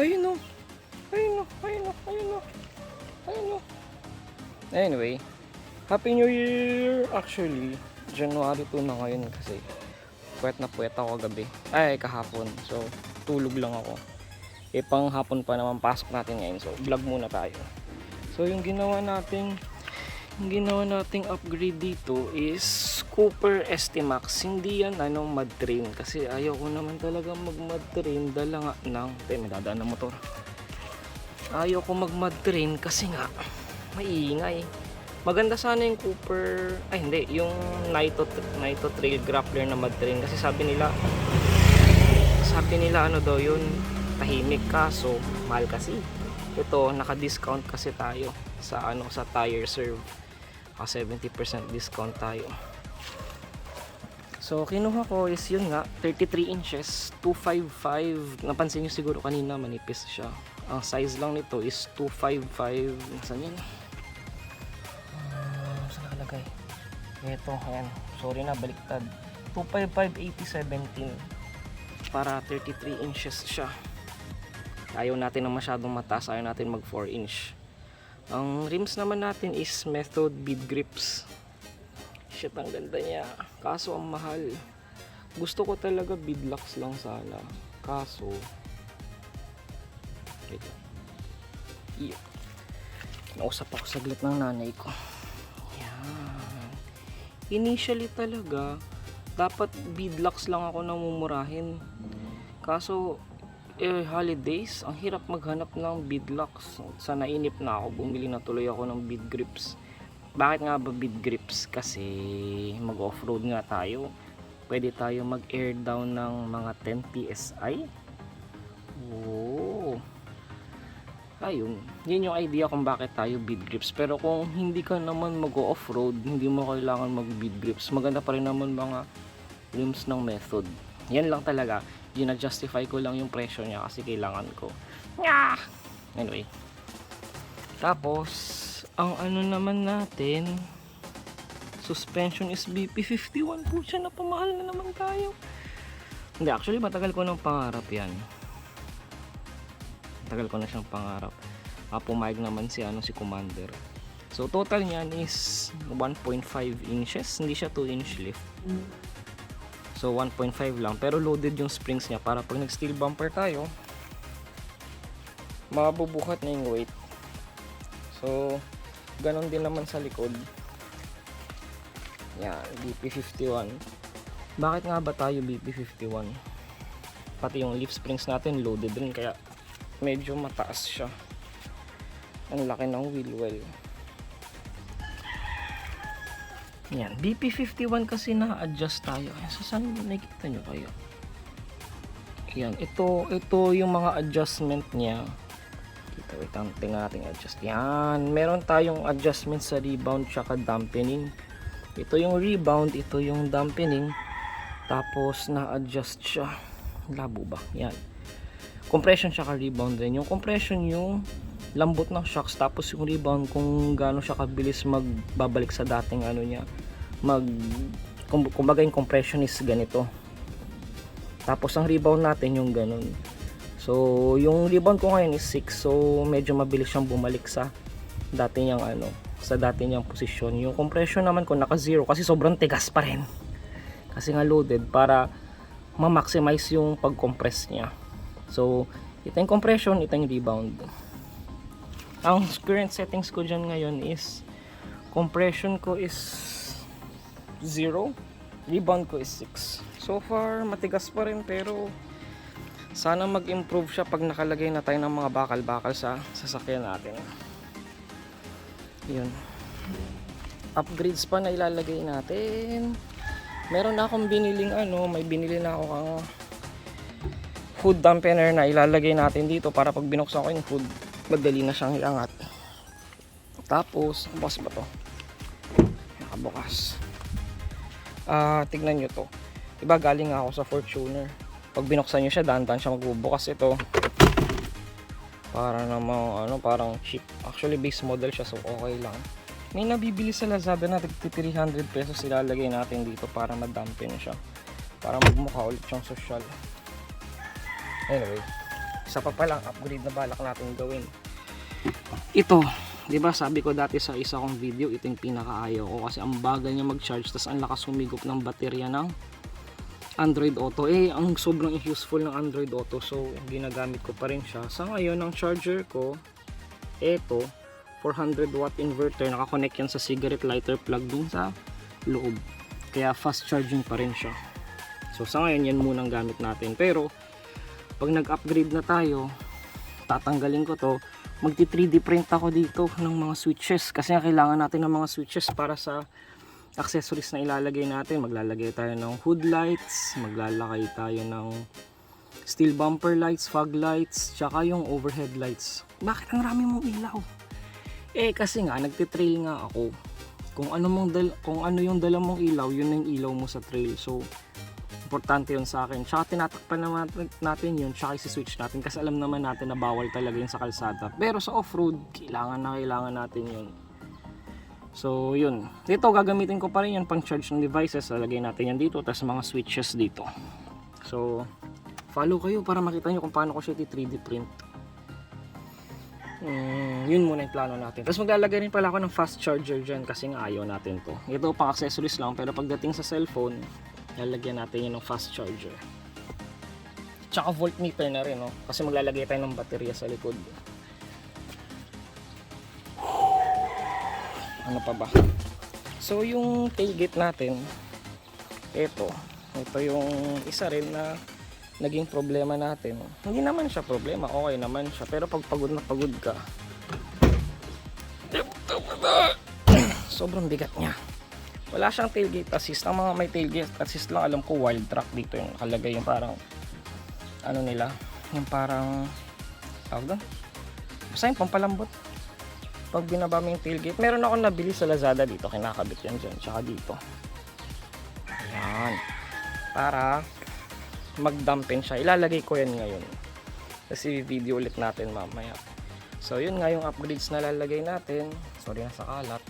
Ayun o. Ayun o. Ayun o. Ayun o. Ayun o. Anyway, Happy New Year! Actually, January 2 na ngayon kasi puwet ako gabi. Ay, kahapon. So, tulog lang ako. Pang hapon pa naman pasok natin ngayon. So, vlog muna tayo. So, yung ginawa nating upgrade dito is Cooper ST Max. Hindi yan mud train kasi ayaw ko naman talaga mag mud train dala nga ng may dadaan na motor. Ayaw ko mag mud train kasi nga maiingay. Maganda sana yung Cooper, ay hindi, yung Nitro Trail Grappler na mud train kasi sabi nila ano daw yun, tahimik, kaso mahal kasi. Ito naka-discount kasi tayo sa sa Tire Serve. 70% discount tayo. So kinuha ko is yun nga 33 inches 255. Napansin nyo siguro kanina manipis siya. Ang size lang nito is 255. Saan yun? Saan nakalagay? Ito, ayan. Sorry na, baliktad. 255/80/17 para 33 inches siya. Ayaw natin na masyadong mataas. Ayaw natin mag 4 inch. Ang rims naman natin is Method bead grips. Shit, ang ganda niya. Kaso ang mahal. Gusto ko talaga beadlocks lang sana. Kaso iyo. Nausap ako saglit ng nanay ko. Yan. Initially talaga dapat beadlocks lang ako namumurahin. Kaso holidays, ang hirap maghanap ng beadlocks. Sa nainip na ako, bumili na tuloy ako ng bead grips. Bakit nga ba bead grips? Kasi mag off-road nga tayo. Pwede tayo mag air down ng mga 10 PSI. Oh. Ayun, yun yung idea kung bakit tayo bead grips. Pero kung hindi ka naman mag off-road, hindi mo kailangan mag bead grips. Maganda pa rin naman mga rims ng Method. Yan lang talaga. Gina-justify ko lang yung presyo niya kasi kailangan ko. Anyway. Tapos, ang ano naman natin, suspension is BP51 po siya. Napamahal na naman tayo. Hindi, actually matagal ko ng pangarap yan. Matagal ko na siyang pangarap. Pumayag naman si Commander. So, total niyan is 1.5 inches. Hindi siya 2 inch lift. So 1.5 lang pero loaded yung springs niya para pag nag steel bumper tayo mabubuhat na yung weight. So ganon din naman sa likod. Yan, BP51. Bakit nga ba tayo BP51? Pati yung leaf springs natin loaded rin kaya medyo mataas siya. Ang laki ng wheel well. Yan, BP51 kasi na-adjust tayo. So, saan nakikita nyo kayo? Yan, ito yung mga adjustment niya. Wait, tingnan natin adjust. Yan, meron tayong adjustment sa rebound tsaka dampening. Ito yung rebound, ito yung dampening. Tapos, na-adjust siya. Labo ba? Yan. Compression tsaka rebound din. Yung compression yung lambot ng shocks, tapos yung rebound kung gaano siya kabilis magbabalik sa dating niya, kumbaga yung compression is ganito, tapos ang rebound natin yung ganun. So yung rebound ko ngayon is 6, so medyo mabilis siyang bumalik sa dati niyang sa dati niyang posisyon. Yung compression naman ko naka 0 kasi sobrang tigas pa rin kasi nga loaded, para ma-maximize yung pag-compress niya. So ito yung compression, ito yung rebound. Ang current settings ko dyan ngayon is compression ko is 0, rebound ko is 6. So far matigas pa rin pero sana mag-improve siya pag nakalagay na tayo ng mga bakal-bakal sa sasakyan natin. Yun. Upgrades pa na ilalagay natin. Meron na akong biniling may binili na ako kang hood dampener na ilalagay natin dito para pag binuksan ko yung hood madali na siyang iangat. Tapos bukas ba to? Nakabukas. Tignan nyo to, diba galing ako sa Fortuner. Pag binuksan nyo siya, dahan-dahan siya magbubukas. Ito para namang parang cheap. Actually base model siya, so okay lang. May nabibili sa Lazada na 300 pesos ilalagay natin dito para madampen siya, para magmukha ulit siyang social. Anyway, isa pa palang upgrade na balak natin gawin. Ito, di ba sabi ko dati sa isa kong video, ito yung pinakaayaw ko kasi ang bagal niya mag-charge, tas ang lakas humigop ng baterya ng Android Auto. Ang sobrang useful ng Android Auto, so ginagamit ko pa rin siya. Sa ngayon, ang charger ko, ito, 400 watt inverter, nakakonect yan sa cigarette lighter plug dun sa loob. Kaya fast charging pa rin siya. So sa ngayon, yan munang gamit natin. Pero, pag nag-upgrade na tayo, tatanggalin ko to, magti 3D print ako dito ng mga switches kasi kailangan natin ng mga switches para sa accessories na ilalagay natin. Maglalagay tayo ng hood lights, maglalagay tayo ng steel bumper lights, fog lights, tsaka yung overhead lights. Bakit ang rami mong ilaw? Kasi nga nagti-trail nga ako. Kung ano yung dala mong ilaw, yun yung ilaw mo sa trail. So importante yun sa akin. Tsaka tinatakpan naman natin yun, tsaka isi-switch natin kasi alam naman natin na bawal talaga yun sa kalsada. Pero sa off-road, kailangan natin yun. So yun, dito gagamitin ko pa rin yan pang charge ng devices. Lalagay natin yan dito, tapos mga switches dito. So follow kayo para makita nyo kung paano ko siya 3D print. Yun muna yung plano natin. Tapos maglalagay rin pala ako ng fast charger dyan kasi nga ayaw natin to. Ito pang accessories lang, pero pagdating sa cellphone, lalagyan natin yun ng fast charger. Tsaka voltmeter na rin, no? Kasi maglalagay tayo ng baterya sa likod. Ano pa ba? So yung tailgate natin, ito yung isa rin na naging problema natin. Hindi naman siya problema, okay naman siya. Pero pag pagod na pagod ka, sobrang bigat niya. Wala siyang tailgate assist. Ang mga may tailgate assist lang alam ko wild track dito yung nakalagay, yung parang ano nila, yung parang tawag doon, basta yung pampalambot. Pag binaba mo yung tailgate, meron ako nabili sa Lazada dito, kinakabit yan dyan, tsaka dito. Ayan, para mag-dampen siya. Ilalagay ko yan ngayon kasi video ulit natin mamaya. So yun nga yung upgrades na lalagay natin. Sorry na sa kalat.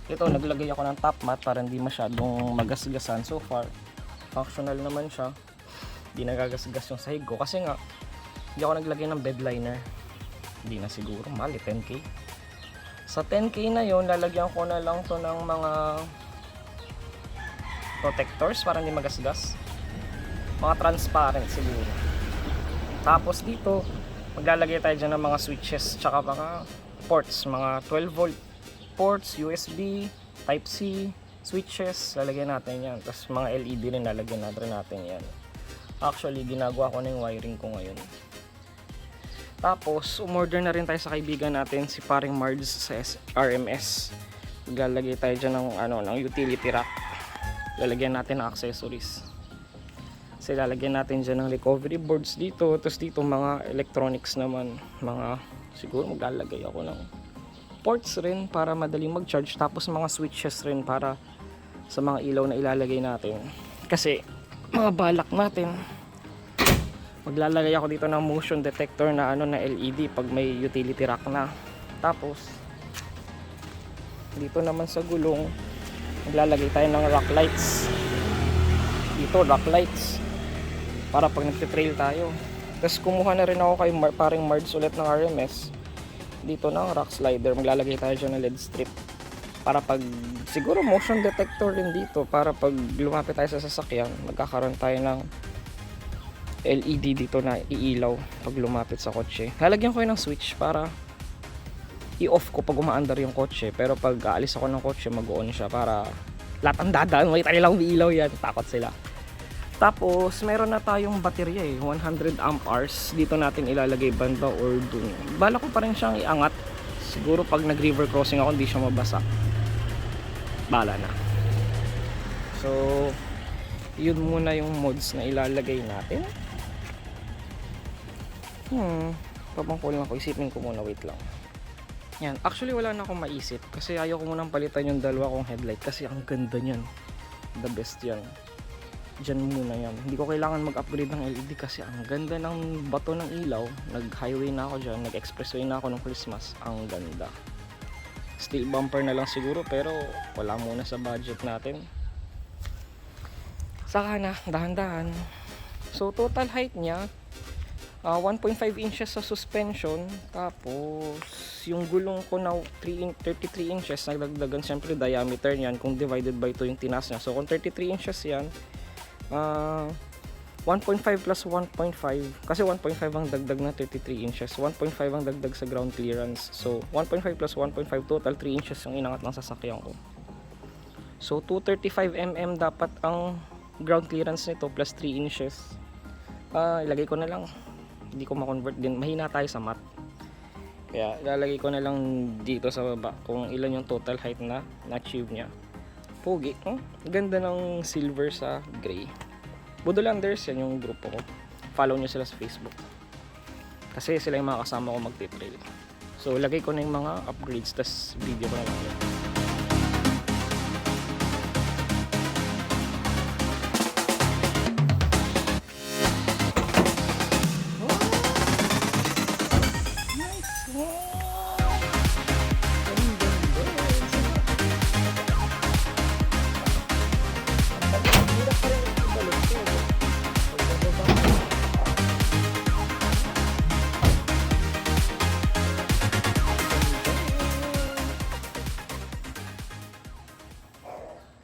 Ito, naglagay ako ng top mat para hindi masyadong magasgasan. So far, functional naman siya. Hindi nagagasgas yung sahig ko. Kasi nga, hindi ako naglagay ng bed liner. Hindi na siguro, mali, 10k. Sa 10k na yun, lalagyan ko na lang to ng mga protectors para hindi magasgas. Mga transparent siguro. Tapos dito, maglalagay tayo dyan ng mga switches, tsaka mga ports, mga 12 volt ports, USB, Type-C, switches, lalagyan natin yan. Tapos mga LED rin lalagyan natin yan. Actually, ginagawa ko na yung wiring ko ngayon. Tapos, umorder na rin tayo sa kaibigan natin, si paring Mards sa RMS. Maglalagay tayo dyan ng utility rack. Lalagyan natin ng accessories. Kasi lalagyan natin dyan ng recovery boards dito. Tapos dito mga electronics naman. Siguro maglalagay ako ng ports rin para madaling mag-charge, tapos mga switches rin para sa mga ilaw na ilalagay natin. Kasi mga balak natin, maglalagay ako dito ng motion detector na na LED pag may utility rack na. Tapos dito naman sa gulong, maglalagay tayo ng rock lights. Dito rock lights para pag nagte-trail tayo. Tapos kumuha na rin ako kay paring Mards ulit ng RMS dito ng rock slider. Maglalagay tayo dyan ng LED strip para pag siguro motion detector rin dito, para pag lumapit tayo sa sasakyan magkakaroon tayo ng LED dito na iilaw pag lumapit sa kotse. Lalagyan ko yun ng switch para i-off ko pag umaandar yung kotse, pero pag aalis ako ng kotse mag-on siya para lahat ang dadaan may tayo lang umiilaw yan, takot sila. Tapos, meron na tayong baterya 100 amp hours. Dito natin ilalagay banda or dun. Bala ko pa rin siyang iangat. Siguro pag nag-river crossing ako, hindi siya mabasa. Bala na. So, yun muna yung mods na ilalagay natin. Papangkul na ko. Isipin ko muna. Wait lang. Yan. Actually, wala na akong maisip. Kasi ayaw ko munang palitan yung dalawa kong headlight. Kasi ang ganda niyan. The best yan. Diyan muna yan. Hindi ko kailangan mag-upgrade ng LED kasi ang ganda ng bato ng ilaw. Nag-highway na ako dyan. Nag-expressway na ako ng Christmas. Ang ganda. Steel bumper na lang siguro pero wala muna sa budget natin. Saka na, dahan-dahan. So total height niya, 1.5 inches sa suspension, tapos yung gulong ko na 33 inches, nagdagdagan syempre diameter niyan kung divided by 2 yung tinas niya. So kung 33 inches yan, 1.5 plus 1.5, kasi 1.5 ang dagdag na 33 inches, 1.5 ang dagdag sa ground clearance. So 1.5 plus 1.5, total 3 inches yung inangat ng sasakyan ko. So 235 mm dapat ang ground clearance nito plus 3 inches. Ilagay ko na lang, hindi ko ma-convert din, mahina tayo sa math, kaya ilalagay ko na lang dito sa baba kung ilan yung total height na na-achieve nya. Pogi, ganda ng silver sa gray. Budolanders, yan yung grupo ko, follow nyo sila sa Facebook kasi sila yung mga kasama ko magti-trail. So lagay ko na yung mga upgrades, tas video ko na lang yan.